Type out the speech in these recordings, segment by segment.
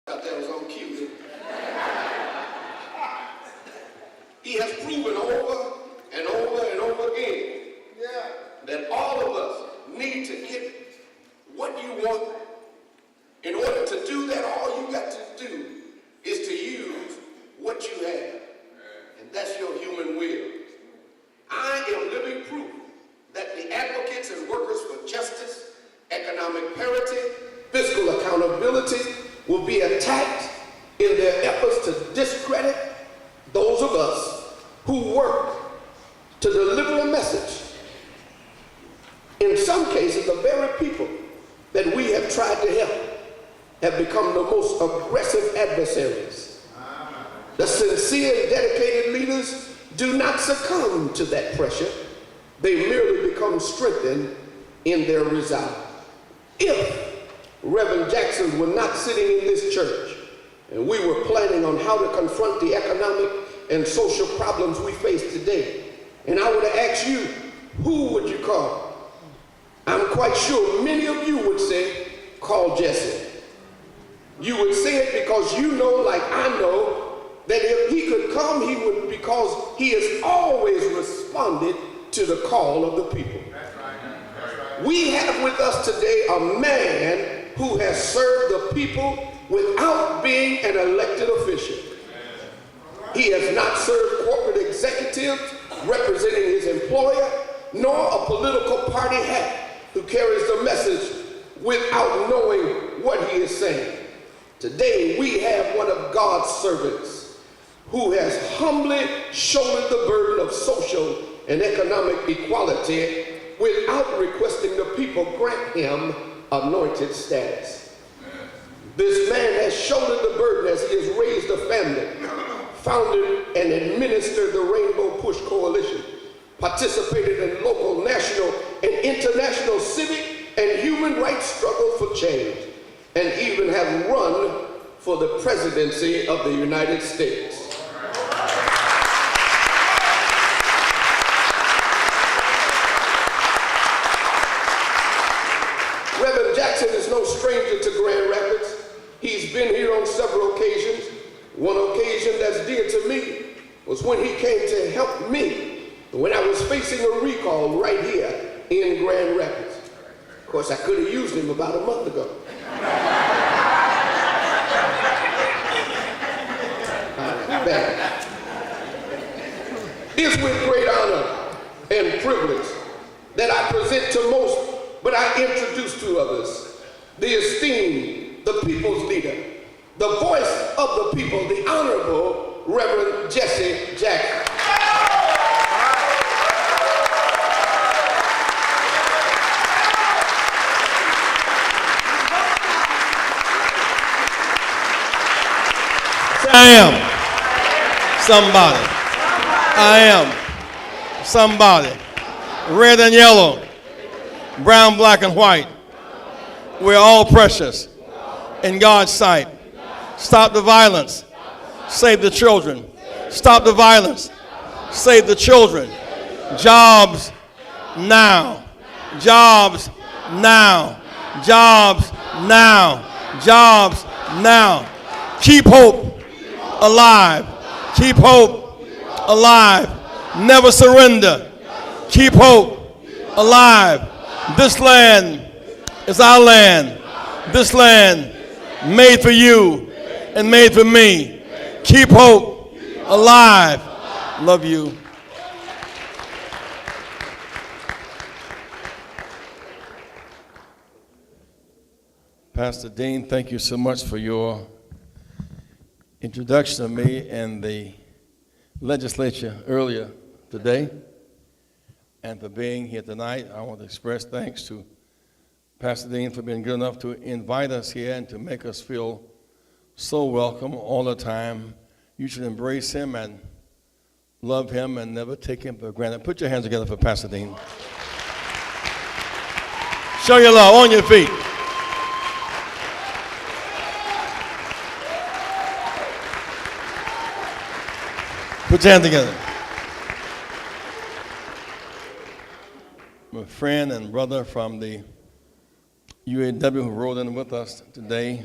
thought that was on cue. He has proven over and over and over again that all of us need to get what you want. In order to do that, all you got to do is to use what you have. And that's your human will. I am living proof that the advocates and workers for justice, economic parity, fiscal accountability will be attacked in their efforts to discredit those of us who work to deliver a message. In some cases, the very people that we have tried to help have become the most aggressive adversaries. The sincere and dedicated leaders do not succumb to that pressure. They merely become strengthened in their resolve. If Reverend Jackson were not sitting in this church and we were planning on how to confront the economic and social problems we face today, and I were to ask you, who would you call? I'm quite sure many of you would say, call Jesse. You would say it because you know, like I know, that if he could come, he would, because he has always responded to the call of the people. That's right. That's right. We have with us today a man who has served the people without being an elected official. He has not served corporate executives representing his employer, nor a political party hat who carries the message without knowing what he is saying. Today, we have one of God's servants who has humbly shouldered the burden of social and economic equality without requesting the people grant him anointed status. This man has shouldered the burden as he has raised a family, founded and administered the Rainbow Push Coalition, participated in local, national, and international civic and human rights struggle for change, and even have run for the presidency of the United States. Reverend Jackson is no stranger to Grand Rapids. He's been here on several occasions. One occasion that's dear to me was when he came to help me when I was facing a recall right here in Grand Rapids. Of course, I could have used him about a month ago. It's with great honor and privilege that I present to most, but I introduce to others, the esteemed, the people's leader, the voice of the people, the Honorable Reverend Jesse Jackson. I am somebody. I am somebody. Red and yellow, brown, black, and white. We're all precious in God's sight. Stop the violence. Save the children. Stop the violence. Save the children. Jobs now. Jobs now. Jobs now. Jobs now. Keep hope alive. Keep hope alive. Never surrender. Keep hope alive. This land is our land. This land made for you and made for me. Keep hope alive. Love you. Pastor Dean, thank you so much for your introduction of me and the legislature earlier today, and for being here tonight. I want to express thanks to Pastor Dean for being good enough to invite us here and to make us feel so welcome all the time. You should embrace him and love him and never take him for granted. Put your hands together for Pastor Dean. Show your love on your feet. Put your hands together. My friend and brother from the UAW who rode in with us today,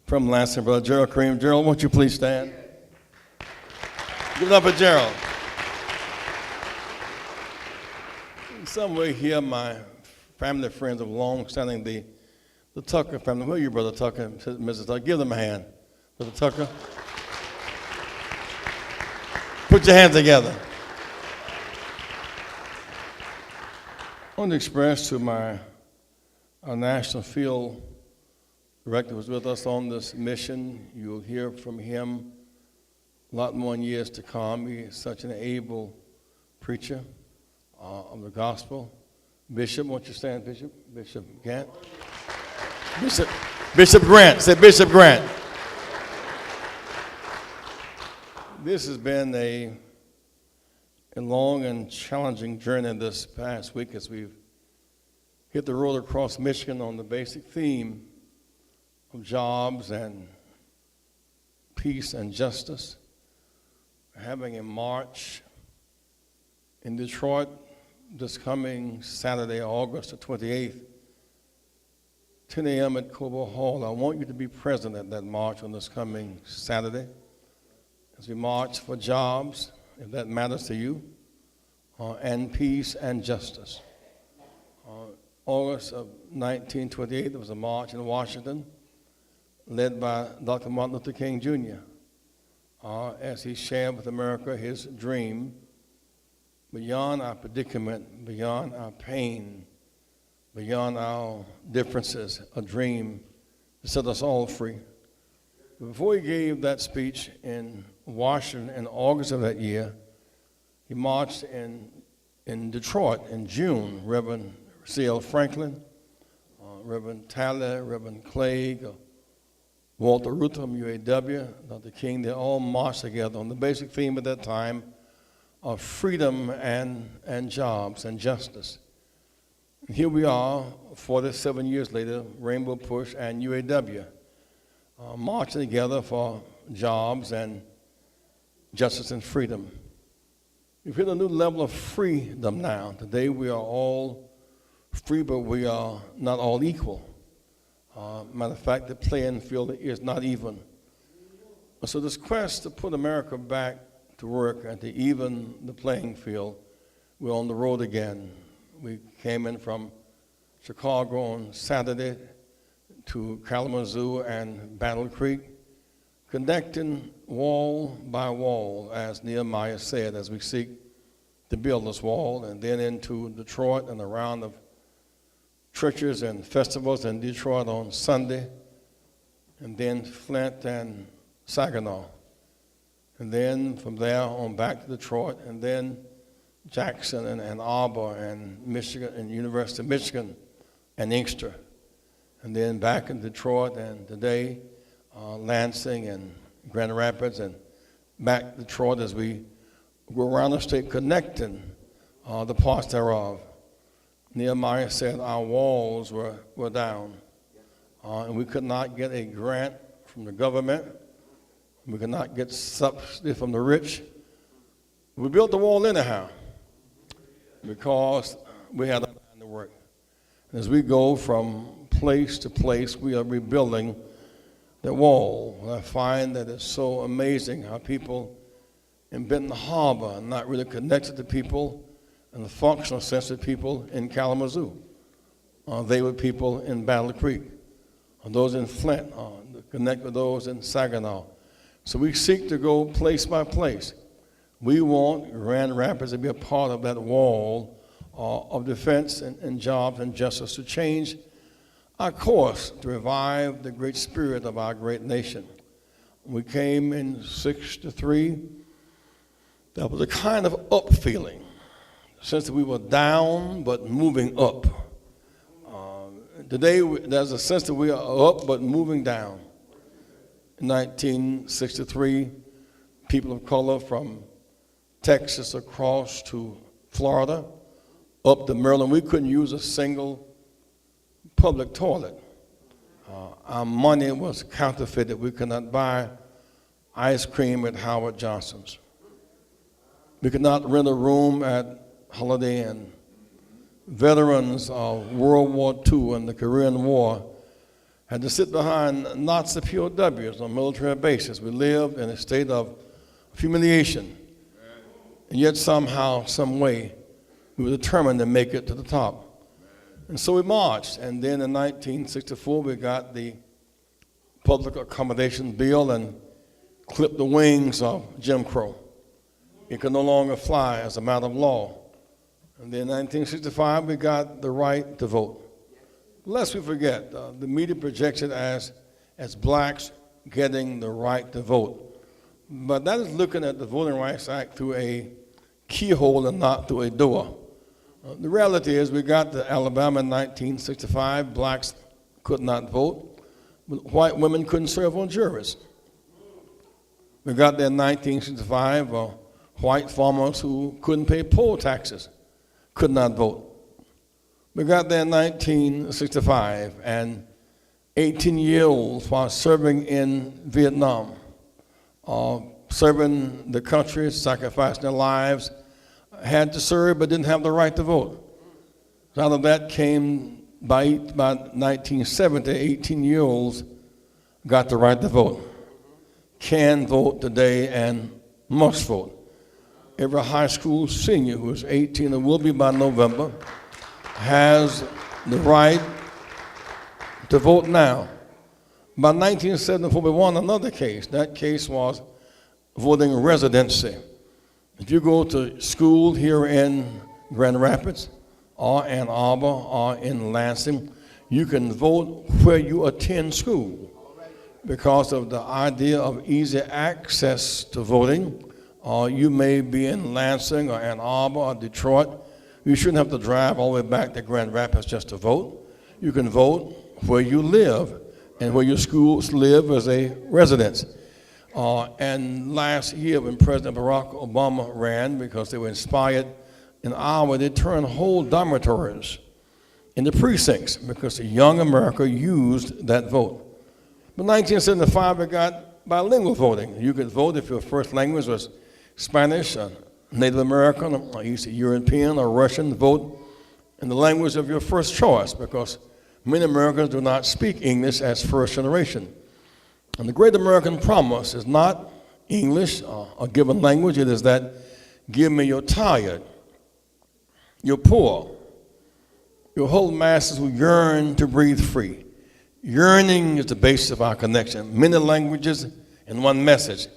from Lansing, Brother Gerald Kareem. Gerald, won't you please stand? Give it up for Gerald. Some way here, my family friends of long-standing, the Tucker family. Where are you, Brother Tucker, Mrs. Tucker? Give them a hand, Brother Tucker. Put your hands together. I want to express to our National Field Director who was with us on this mission. You'll hear from him a lot more in years to come. He is such an able preacher of the gospel. Bishop, won't you stand, Bishop? Bishop Grant. Bishop Grant. Say Bishop Grant. This has been a long and challenging journey this past week as we've hit the road across Michigan on the basic theme of jobs and peace and justice. We're having a march in Detroit this coming Saturday, August the 28th, 10 a.m. at Cobo Hall. I want you to be present at that march on this coming Saturday as we march for jobs, if that matters to you, and peace and justice. August of 1928, there was a march in Washington led by Dr. Martin Luther King Jr. As he shared with America his dream beyond our predicament, beyond our pain, beyond our differences, a dream to set us all free. Before he gave that speech in Washington in August of that year, he marched in Detroit in June. Reverend C.L. Franklin, Reverend Tyler, Reverend Clegg, Walter Ruth from UAW, Dr. King, they all marched together on the basic theme at that time of freedom and jobs and justice. And here we are, 47 years later, Rainbow Push and UAW, marching together for jobs and justice and freedom. We've hit a new level of freedom now. Today we are all free, but we are not all equal. Matter of fact, the playing field is not even. So this quest to put America back to work and to even the playing field, we're on the road again. We came in from Chicago on Saturday to Kalamazoo and Battle Creek, connecting wall by wall, as Nehemiah said, as we seek to build this wall, and then into Detroit and a round of churches and festivals in Detroit on Sunday, and then Flint and Saginaw. And then from there on back to Detroit, and then Jackson and Ann Arbor and Michigan and University of Michigan and Inkster. And then back in Detroit, and today Lansing and Grand Rapids, and back to Detroit as we go around the state connecting the parts thereof. Nehemiah said our walls were down, and we could not get a grant from the government. We could not get subsidy from the rich. We built the wall anyhow because we had to work. As we go from place to place, we are rebuilding the wall. I find that it's so amazing how people in Benton Harbor are not really connected to people in the functional sense of people in Kalamazoo. They were people in Battle Creek. Those in Flint connect with those in Saginaw. So we seek to go place by place. We want Grand Rapids to be a part of that wall of defense and jobs and justice to change our course, to revive the great spirit of our great nation. We came in 63. That was a kind of up feeling, since we were down but moving up. Today, there's a sense that we are up but moving down. In 1963, people of color from Texas across to Florida, up to Maryland, we couldn't use a single public toilet. Our money was counterfeited. We could not buy ice cream at Howard Johnson's. We could not rent a room at Holiday Inn. Veterans of World War II and the Korean War had to sit behind Nazi POWs on military bases. We lived in a state of humiliation. And yet somehow, some way, we were determined to make it to the top. And so we marched. And then in 1964, we got the Public Accommodation Bill and clipped the wings of Jim Crow. It could no longer fly as a matter of law. And then in 1965, we got the right to vote. Lest we forget, the media projects it as blacks getting the right to vote. But that is looking at the Voting Rights Act through a keyhole and not through a door. The reality is we got to Alabama in 1965, blacks could not vote, but white women couldn't serve on juries. We got there in 1965, white farmers who couldn't pay poll taxes could not vote. We got there in 1965, and 18-year-olds while serving in Vietnam, serving the country, sacrificing their lives, had to serve but didn't have the right to vote. Out of that came, by 1970, 18-year-olds got the right to vote, can vote today and must vote. Every high school senior who is 18 and will be by November has the right to vote now. By 1974, we won another case. That case was voting residency. If you go to school here in Grand Rapids or Ann Arbor or in Lansing, you can vote where you attend school. Because of the idea of easy access to voting, or you may be in Lansing or Ann Arbor or Detroit, you shouldn't have to drive all the way back to Grand Rapids just to vote. You can vote where you live and where your schools live as a residence. And last year when President Barack Obama ran, because they were inspired in Iowa, they turned whole dormitories into precincts because young America used that vote. But 1975, we got bilingual voting. You could vote if your first language was Spanish, Native American, or East European, or Russian. Vote in the language of your first choice, because many Americans do not speak English as first generation. And the great American promise is not English, a given language. It is that give me your tired, your poor, your whole masses who yearn to breathe free. Yearning is the basis of our connection. Many languages and one message.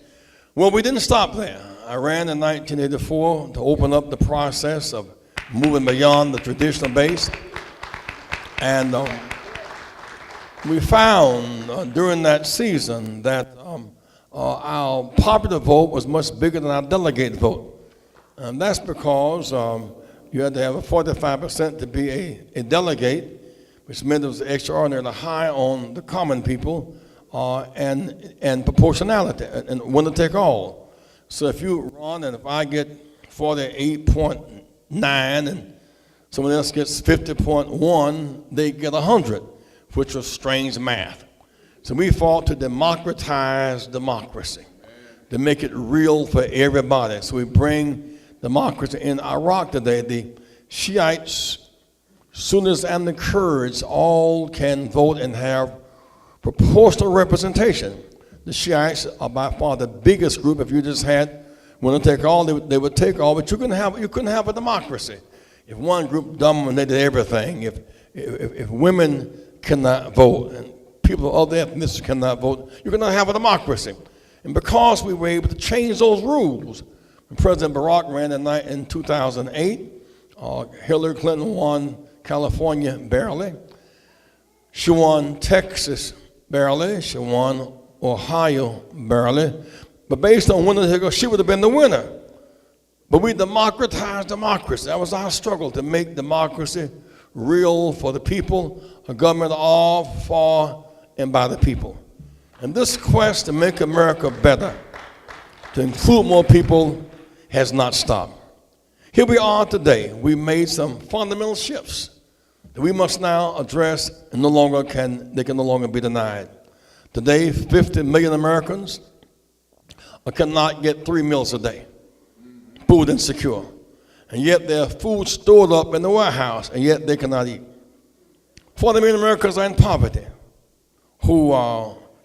Well, we didn't stop there. I ran in 1984 to open up the process of moving beyond the traditional base. And we found during that season that our popular vote was much bigger than our delegate vote. And that's because you had to have a 45% to be a delegate, which meant it was extraordinarily high on the common people, and proportionality, and winner take all. So if you run, and if I get 48.9 and someone else gets 50.1, they get 100, which was strange math. So we fought to democratize democracy, to make it real for everybody. So we bring democracy in Iraq today. The Shiites, Sunnis, and the Kurds all can vote and have proportional representation. The Shiites are by far the biggest group. If you just had winner take all, they would take all, but you couldn't have a democracy if one group dominated everything. If women cannot vote and people of other ethnicities cannot vote, you cannot have a democracy. And because we were able to change those rules, when President Barack ran in 2008, Hillary Clinton won California barely. She won Texas barely. She won Ohio barely. But based on winner, she would have been the winner. But we democratized democracy. That was our struggle, to make democracy real for the people, a government of, for, and by the people. And this quest to make America better, to include more people, has not stopped. Here we are today. We made some fundamental shifts that we must now address, and they can no longer be denied. Today, 50 million Americans cannot get 3 meals a day, food insecure. And yet there are food stored up in the warehouse, and yet they cannot eat. 40 million Americans are in poverty. who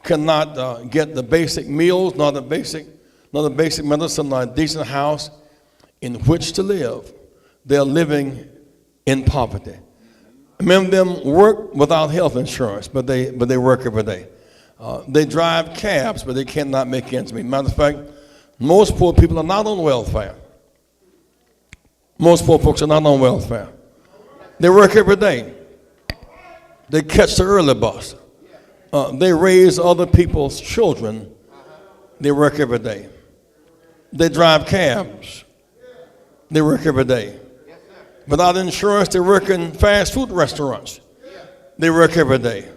cannot get the basic meals, nor the basic medicine, nor a decent house in which to live. They're living in poverty. Many of them work without health insurance, but they work every day. They drive cabs, but they cannot make ends meet. Matter of fact, most poor people are not on welfare. Most poor folks are not on welfare. They work every day. They catch the early bus. They raise other people's children. They work every day. They drive cabs. They work every day. Without insurance, they work in fast food restaurants. They work every day.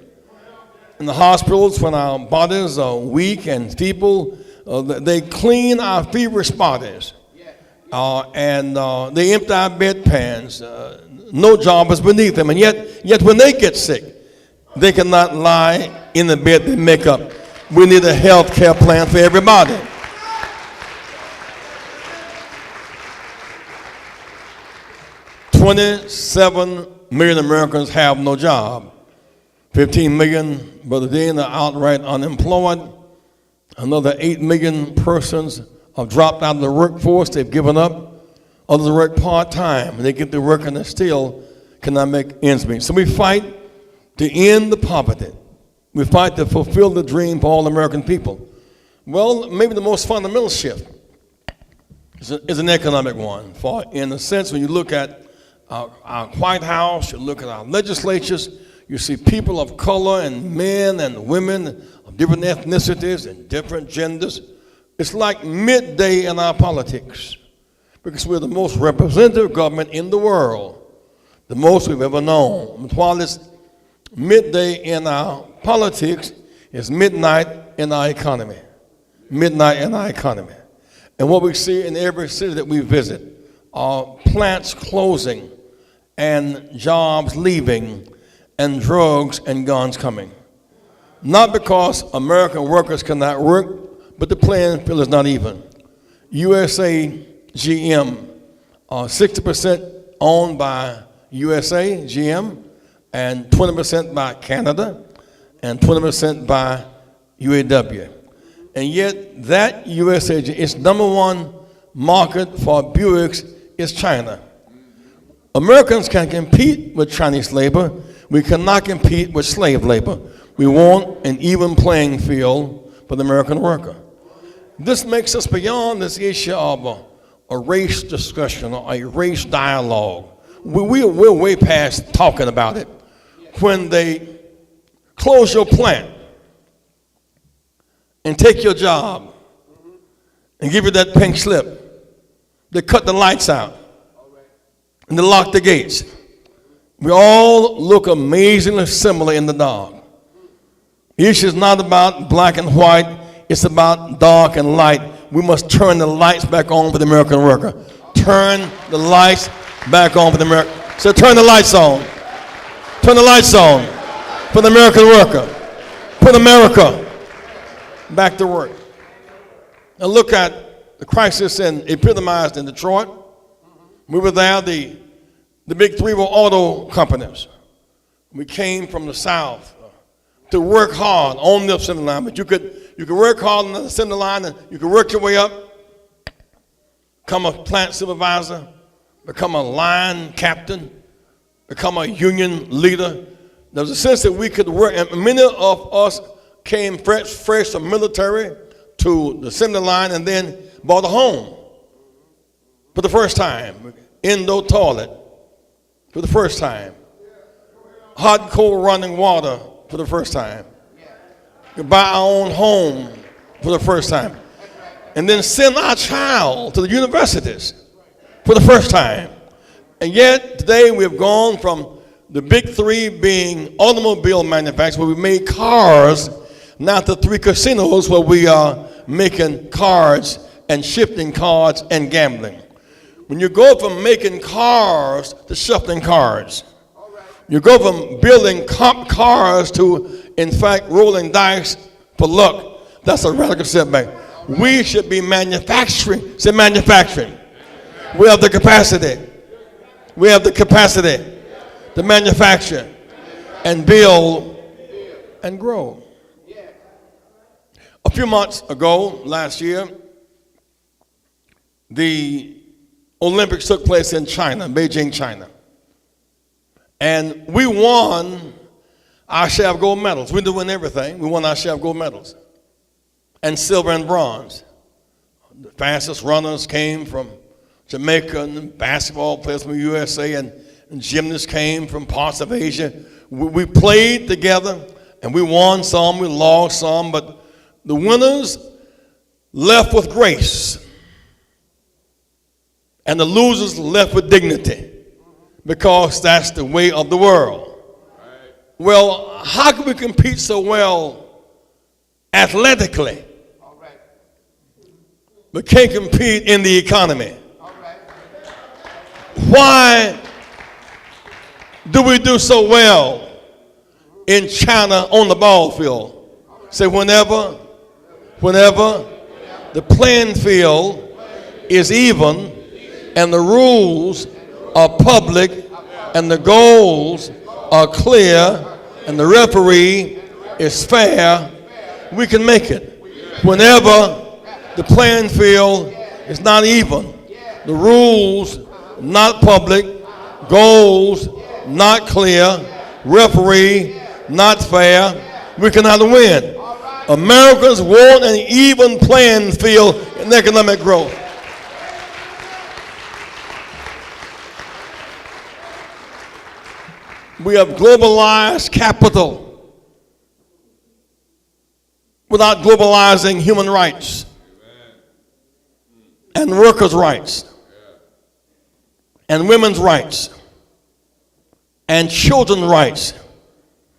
In the hospitals, when our bodies are weak and feeble, they clean our feverish bodies. And they empty our bedpans. No job is beneath them. And yet when they get sick, they cannot lie in the bed they make up. We need a health care plan for everybody. $27 million Americans have no job. 15 million, Brother Dean, are outright unemployed. Another 8 million persons have dropped out of the workforce. They've given up. Others work part-time. They get to work and they still cannot make ends meet. So we fight to end the poverty. We fight to fulfill the dream for all American people. Well, maybe the most fundamental shift is an economic one. For in a sense, when you look at our White House, you look at our legislatures, you see people of color and men and women of different ethnicities and different genders. It's like midday in our politics because we're the most representative government in the world, the most we've ever known. While it's midday in our politics, it's midnight in our economy. Midnight in our economy. And what we see in every city that we visit are plants closing and jobs leaving and drugs and guns coming. Not because American workers cannot work, but the playing field is not even. USA GM, 60% owned by USA GM, and 20% by Canada, and 20% by UAW. And yet that USA, its number one market for Buicks is China. Americans can compete with Chinese labor. We cannot compete with slave labor. We want an even playing field for the American worker. This makes us beyond this issue of a race discussion or a race dialogue. We're way past talking about it. When they close your plant and take your job and give you that pink slip, they cut the lights out and they lock the gates. We all look amazingly similar in the dark. The issue is not about black and white. It's about dark and light. We must turn the lights back on for the American worker. Turn the lights back on for the American. So turn the lights on. Turn the lights on for the American worker. Put America back to work. Now look at the crisis epitomized in Detroit. We were there, the big three were auto companies. We came from the South to work hard on the assembly line, but you could work hard on the assembly line and you could work your way up, become a plant supervisor, become a line captain, become a union leader. There was a sense that we could work, and many of us came fresh from military to the assembly line and then bought a home for the first time, indoor toilet for the first time, hot and cold running water for the first time, we buy our own home for the first time, and then send our child to the universities for the first time. And yet today we have gone from the big three being automobile manufacturers where we made cars, now to three casinos where we are making cards and shifting cards and gambling. When you go from making cars to shifting cards, you go from building cars to, in fact, rolling dice for luck. That's a radical setback. We should be manufacturing. Say manufacturing. We have the capacity. We have the capacity to manufacture and build and grow. few months ago, last year, the Olympics took place in China, Beijing, China. And we won our share of gold medals. We didn't win everything. We won our share of gold medals. And silver and bronze. The fastest runners came from Jamaica, and basketball players from the USA, and gymnasts came from parts of Asia. We played together, and we won some, we lost some, but the winners left with grace. And the losers left with dignity, because that's the way of the world. Right. Well, how can we compete so well athletically, all right, but can't compete in the economy? All right. Why do we do so well in China on the ball field? Say, whenever the playing field is even, and the rules are public, and the goals are clear, and the referee is fair, we can make it. Whenever the playing field is not even, the rules not public, goals not clear, referee not fair, we cannot win. Americans want an even playing field in economic growth. We have globalized capital without globalizing human rights and workers' rights and women's rights and children's rights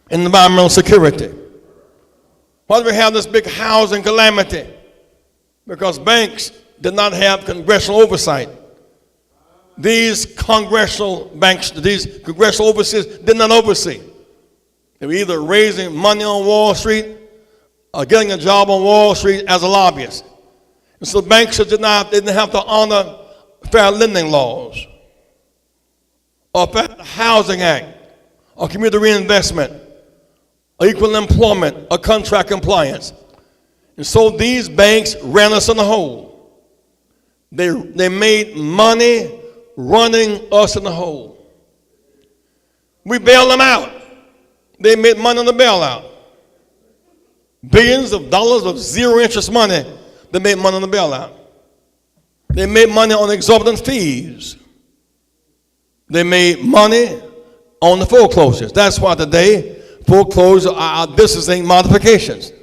and environmental security. Why do we have this big housing calamity? Because banks did not have congressional oversight. These congressional banks, these congressional overseers did not oversee. They were either raising money on Wall Street or getting a job on Wall Street as a lobbyist. And so banks didn't have to honor fair lending laws or Fair Housing Act or community reinvestment or equal employment or contract compliance. And so these banks ran us in the hole. They made money running us in the hole. We bailed them out. They made money on the bailout. Billions of dollars of zero interest money, they made money on the bailout. They made money on exorbitant fees. They made money on the foreclosures. That's why today foreclosures are distancing modifications.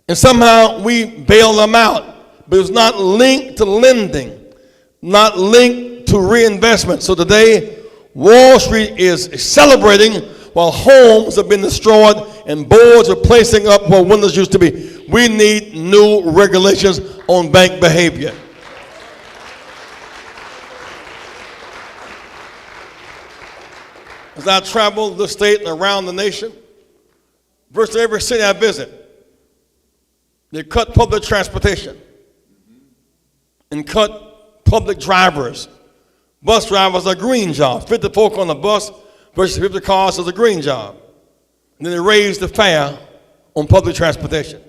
And somehow we bailed them out, but it was not linked to lending, not linked to reinvestment. So today, Wall Street is celebrating while homes have been destroyed and boards are placing up where windows used to be. We need new regulations on bank behavior. As I travel the state and around the nation, virtually every city I visit, they cut public transportation and cut public drivers. Bus drivers are green jobs. 50 folk on the bus versus 50 cars is a green job. And then they raise the fare on public transportation.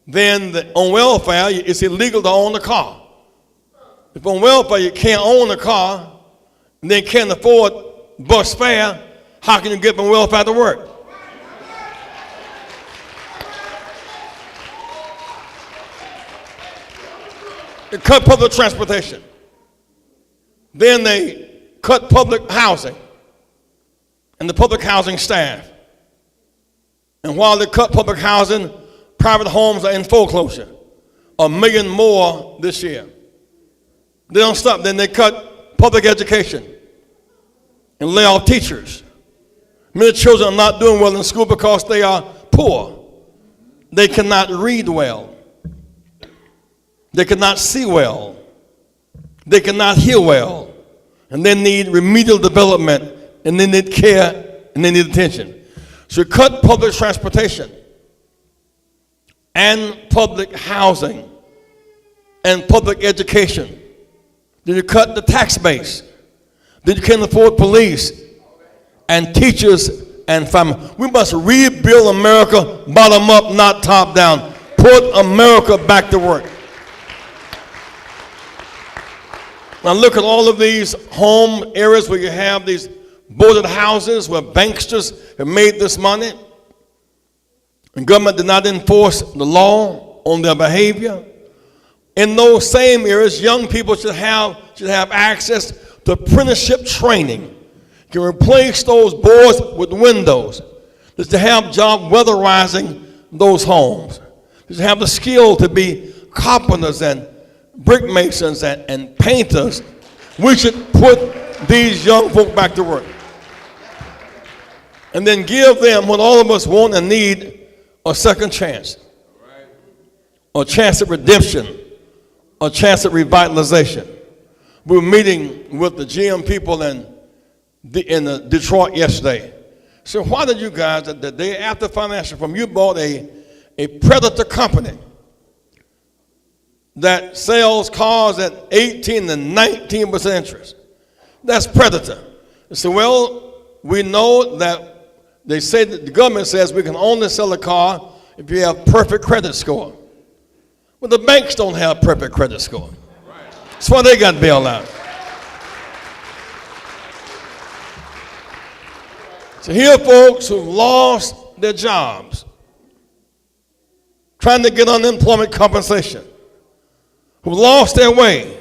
Then on welfare, it's illegal to own a car. If on welfare you can't own a car and then can't afford bus fare, how can you get from welfare to work? They cut public transportation. Then they cut public housing and the public housing staff. And while they cut public housing, private homes are in foreclosure. 1 million more this year. They don't stop. Then they cut public education and lay off teachers. Many children are not doing well in school because they are poor. They cannot read well. They cannot see well. They cannot hear well. And they need remedial development, and they need care, and they need attention. So you cut public transportation and public housing and public education. Then you cut the tax base. Then you can't afford police and teachers and family. We must rebuild America bottom up, not top down. put America back to work. Now look at all of these home areas where you have these boarded houses where banksters have made this money. And government did not enforce the law on their behavior. In those same areas, young people should have access to apprenticeship training. You can replace those boards with windows. Just to have job weatherizing those homes. Just to have the skill to be carpenters and brick masons and painters. We should put these young folk back to work. And then give them what all of us want and need, a second chance. A chance at redemption. A chance at revitalization. We were meeting with the GM people in Detroit yesterday. So why did you guys, the day after financial firm, you bought a predator company that sells cars at 18 to 19% interest? That's predator. So, well, we know that they say that the government says we can only sell a car if you have perfect credit score. Well, the banks don't have perfect credit score. That's why they got bailed out. So here are folks who've lost their jobs, trying to get unemployment compensation, who lost their way,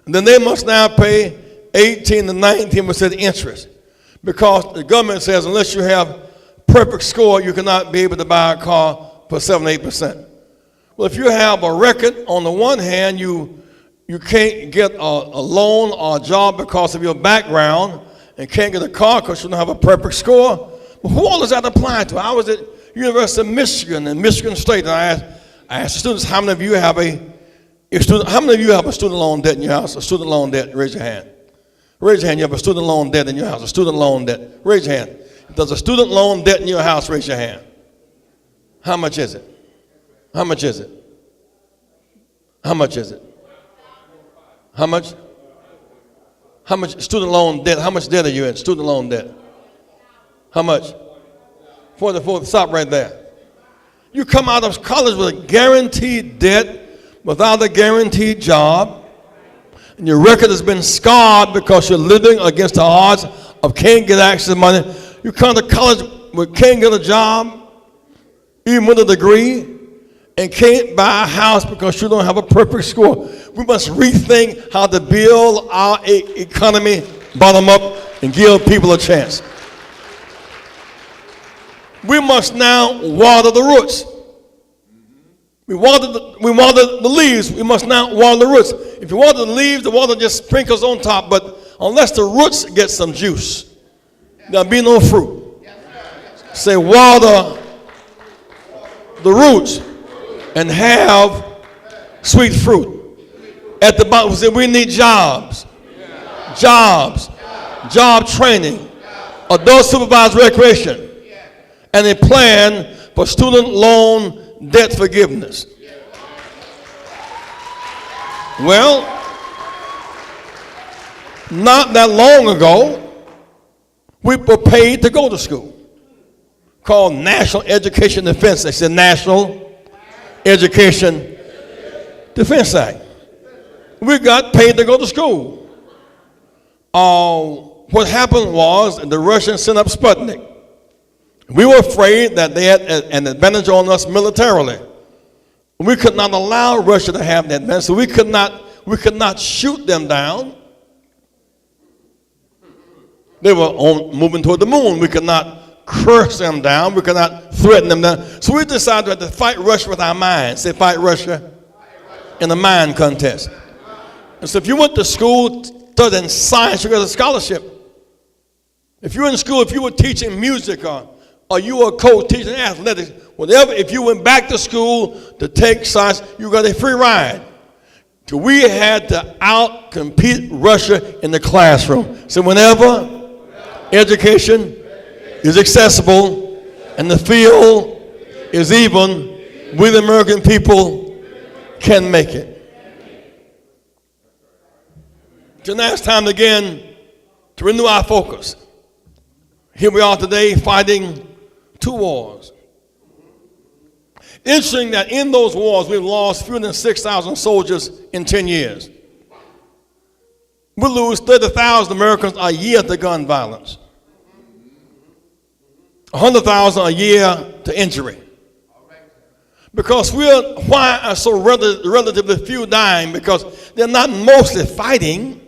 and then they must now pay 18 to 19% interest because the government says unless you have perfect score, you cannot be able to buy a car for 7 or 8%. Well, if you have a record, on the one hand, you can't get a loan or a job because of your background and can't get a car because you don't have a perfect score. Well, who all does that apply to? I was at University of Michigan and Michigan State, and I asked the students, how many of you have a student loan debt in your house? A student loan debt? Raise your hand. Raise your hand. You have a student loan debt in your house. A student loan debt. Raise your hand. If there's a student loan debt in your house, raise your hand. How much is it? How much is it? How much is it? How much? How much student loan debt? How much debt are you in? Student loan debt. How much? 44. Stop right there. You come out of college with a guaranteed debt without a guaranteed job, and your record has been scarred because you're living against the odds of can't get access to money. You come to college but can't get a job, even with a degree, and can't buy a house because you don't have a perfect score. We must rethink how to build our economy bottom up and give people a chance. We must now water the roots. We water the leaves. We must now water the roots. If you water the leaves, the water just sprinkles on top. But unless the roots get some juice, there'll be no fruit. Say, water the roots and have sweet fruit. At the bottom, we say we need jobs, job training, adult supervised recreation, and a plan for student loan debt forgiveness. Well, not that long ago, we were paid to go to school, called National Education Defense. They said National Education Defense Act. We got paid to go to school. What happened was the Russians sent up Sputnik. We were afraid that they had an advantage on us militarily. We could not allow Russia to have that advantage, so we could not shoot them down. They were moving toward the moon. We could not curse them down. We could not threaten them down. So we decided to fight Russia with our minds. Say, fight Russia in a mind contest. And so if you went to school studying science, you got a scholarship. If you were in school, if you were teaching music or you were a coach teaching athletics, whatever, if you went back to school to take science, you got a free ride. So we had to out-compete Russia in the classroom. So whenever education is accessible and the field is even, we the American people can make it. So now it's time again to renew our focus. Here we are today fighting two wars. Interesting that in those wars, we've lost fewer than 6,000 soldiers in 10 years. We lose 30,000 Americans a year to gun violence. 100,000 a year to injury. Because why are so relatively few dying? Because they're not mostly fighting.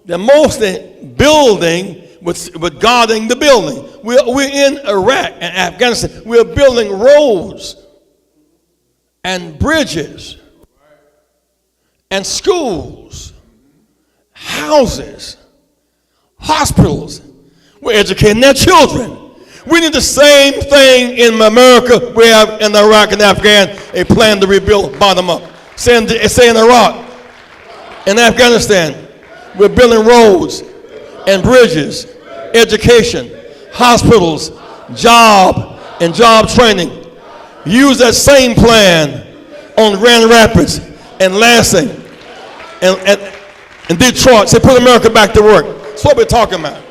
They're mostly building with guarding the building. We're in Iraq and Afghanistan. We're building roads and bridges and schools, houses, hospitals. We're educating their children. We need the same thing in America we have in Iraq and Afghan, a plan to rebuild bottom up. Say in Iraq and Afghanistan, we're building roads and bridges, education, hospitals, job and job training. Use that same plan on Grand Rapids and Lansing and Detroit. Say, put America back to work. That's what we're talking about.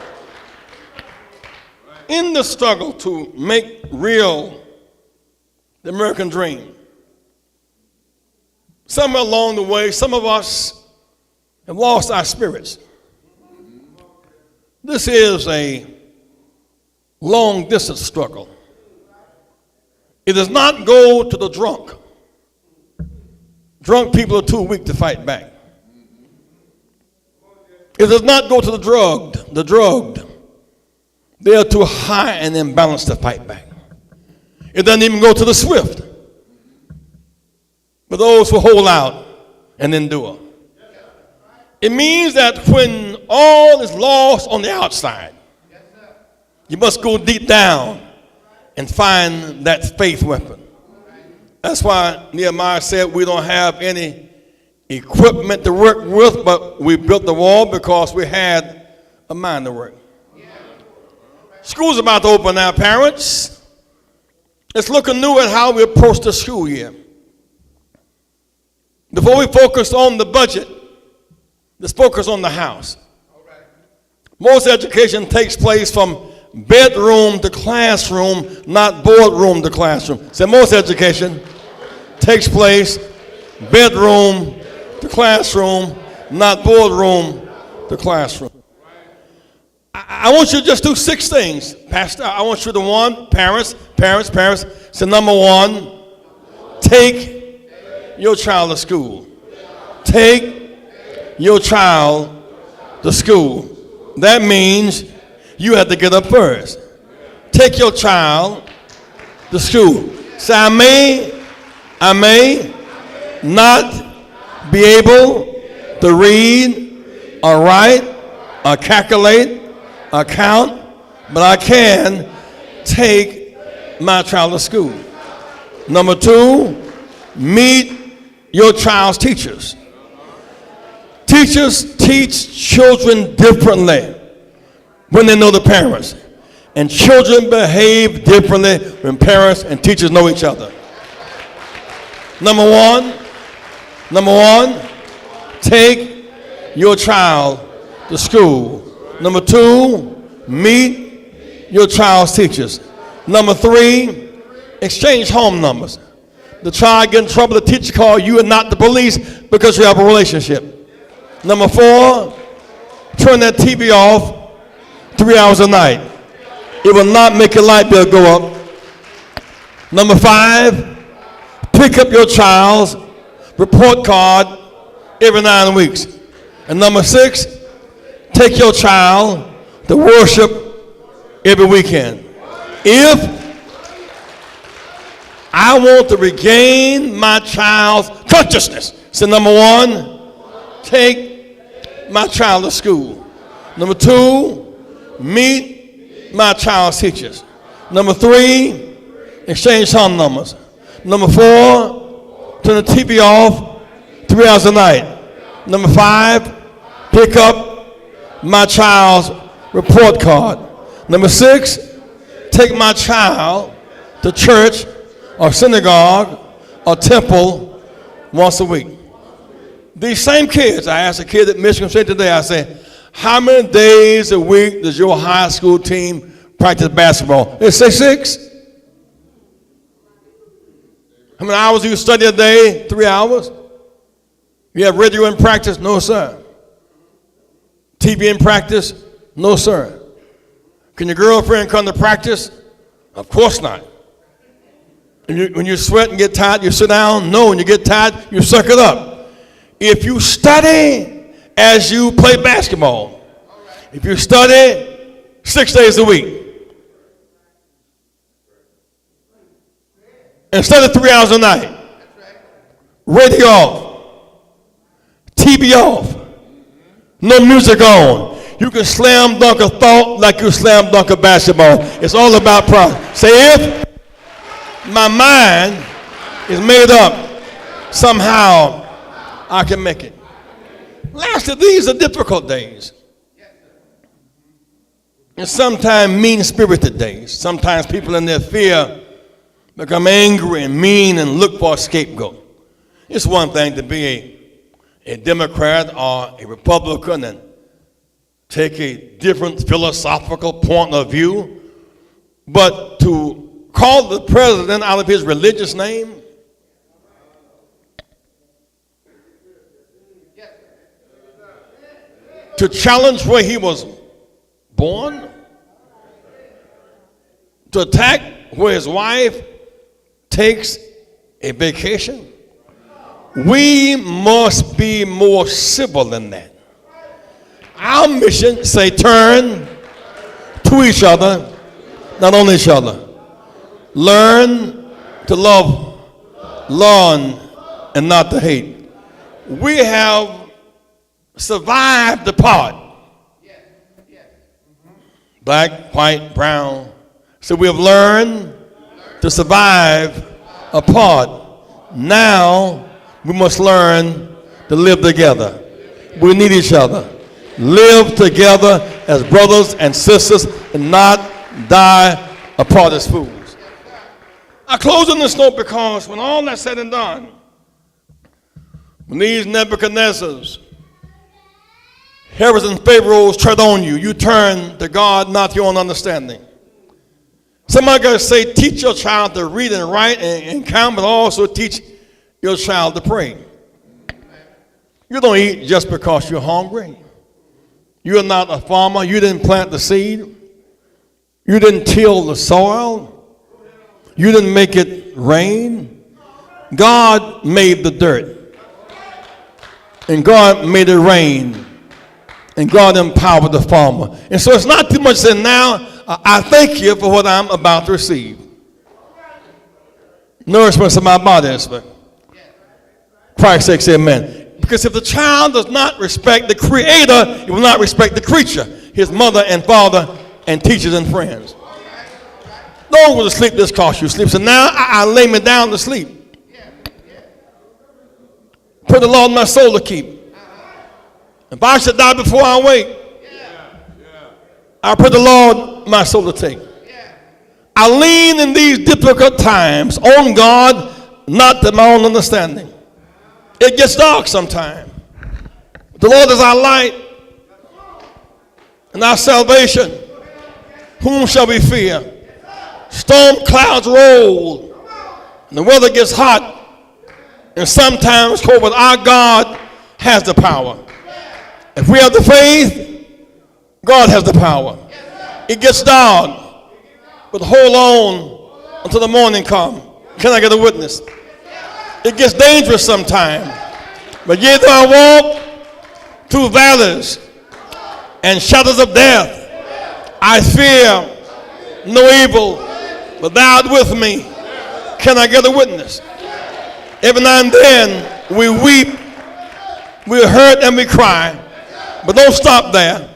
In the struggle to make real the American dream, somewhere along the way, some of us have lost our spirits. This is a long-distance struggle. It does not go to the drunk. Drunk people are too weak to fight back. It does not go to the drugged. They are too high and imbalanced to fight back. It doesn't even go to the swift. But those who hold out and endure. It means that when all is lost on the outside, you must go deep down and find that faith weapon. That's why Nehemiah said we don't have any equipment to work with, but we built the wall because we had a mind to work. School's about to open now, parents. Let's look anew at how we approach the school year. Before we focus on the budget, let's focus on the house. Most education takes place from bedroom to classroom, not boardroom to classroom. So most education takes place bedroom to classroom, not boardroom to classroom. I want you to just do 6 things, Pastor. I want you to, parents. So number 1, take your child to school. Take your child to school. That means you have to get up first. Take your child to school. Say, I may not be able to read or write or calculate or count, but I can take my child to school. Number 2, meet your child's teachers. Teachers teach children differently when they know the parents. And children behave differently when parents and teachers know each other. Number one, take your child to school. Number 2, meet your child's teachers. Number 3, exchange home numbers. The child get in trouble, the teacher call you and not the police because you have a relationship. Number 4, turn that TV off 3 hours a night. It will not make your light bill go up. Number 5, pick up your child's report card every 9 weeks. And number 6, take your child to worship every weekend. If I want to regain my child's consciousness, so number 1, take my child to school. Number 2, meet my child's teachers. Number 3, exchange home numbers. Number 4, turn the TV off 3 hours a night. Number 5, pick up my child's report card. Number 6, take my child to church or synagogue or temple once a week. These same kids, I asked a kid at Michigan State today, I said, how many days a week does your high school team practice basketball? They say 6. How many hours do you study a day? 3 hours. You have radio in practice? No, sir. TV in practice? No, sir. Can your girlfriend come to practice? Of course not. When you sweat and get tired, you sit down? No. When you get tired, you suck it up. If you study as you play basketball, if you study 6 days a week, and study 3 hours a night, radio off, TV off, no music on, you can slam dunk a thought like you slam dunk a basketball. It's all about progress. Say, if my mind is made up, somehow I can make it. Lastly, these are difficult days. And sometimes mean-spirited days. Sometimes people in their fear become angry and mean and look for a scapegoat. It's one thing to be a Democrat or a Republican and take a different philosophical point of view, but to call the president out of his religious name, to challenge where he was born, to attack where his wife takes a vacation, we must be more civil than that. Our mission, say, turn to each other, not on each other. Learn to love, learn, and not to hate. We have survived the part. Black, white, brown. So we have learned to survive apart. Now we must learn to live together. We need each other. Live together as brothers and sisters and not die apart as fools. I close on this note because when all that's said and done, when these Nebuchadnezzars, Herods and Pharaohs tread on you, you turn to God, not your own understanding. Somebody got to say, teach your child to read and write and count, but also teach your child to pray. You don't eat just because you're hungry. You're not a farmer. You didn't plant the seed. You didn't till the soil. You didn't make it rain. God made the dirt. And God made it rain. And God empowered the farmer. And so it's not too much to say now, I thank you for what I'm about to receive. Nourishment of my body, but Christ's sake, say amen. Because if the child does not respect the Creator, he will not respect the creature, his mother and father and teachers and friends. Don't go to sleep this cost you sleep. So now I lay me down to sleep. Pray the Lord my soul to keep. If I should die before I wake, I pray the Lord my soul to take. I lean in these difficult times on God, not to my own understanding. It gets dark sometimes. The Lord is our light and our salvation. Whom shall we fear? Storm clouds roll, and the weather gets hot, and sometimes cold, but our God has the power. If we have the faith, God has the power. It gets dark, but hold on until the morning comes. Can I get a witness? It gets dangerous sometimes, but yet though I walk through valleys and shadows of death, I fear no evil, but thou art with me. Can I get a witness? Every now and then we weep, we hurt and we cry, but don't stop there.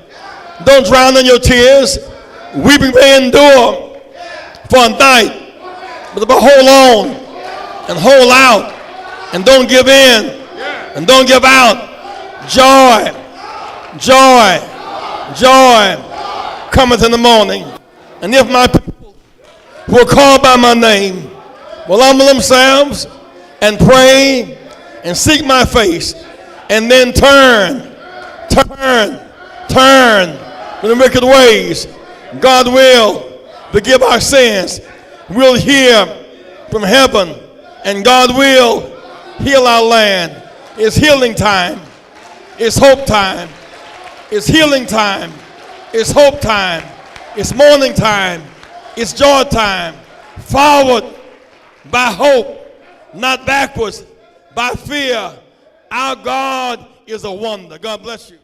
Don't drown in your tears. Weeping may endure for a night, but hold on and hold out. And don't give in, and don't give out. Joy, joy, joy cometh in the morning. And if my people who are called by my name will humble themselves and pray and seek my face, and then turn from the wicked ways, God will forgive our sins. We'll hear from heaven And God will heal our land. It's healing time. It's hope time. It's healing time. It's hope time. It's morning time. It's joy time. Forward by hope, not backwards by fear. Our God is a wonder. God bless you.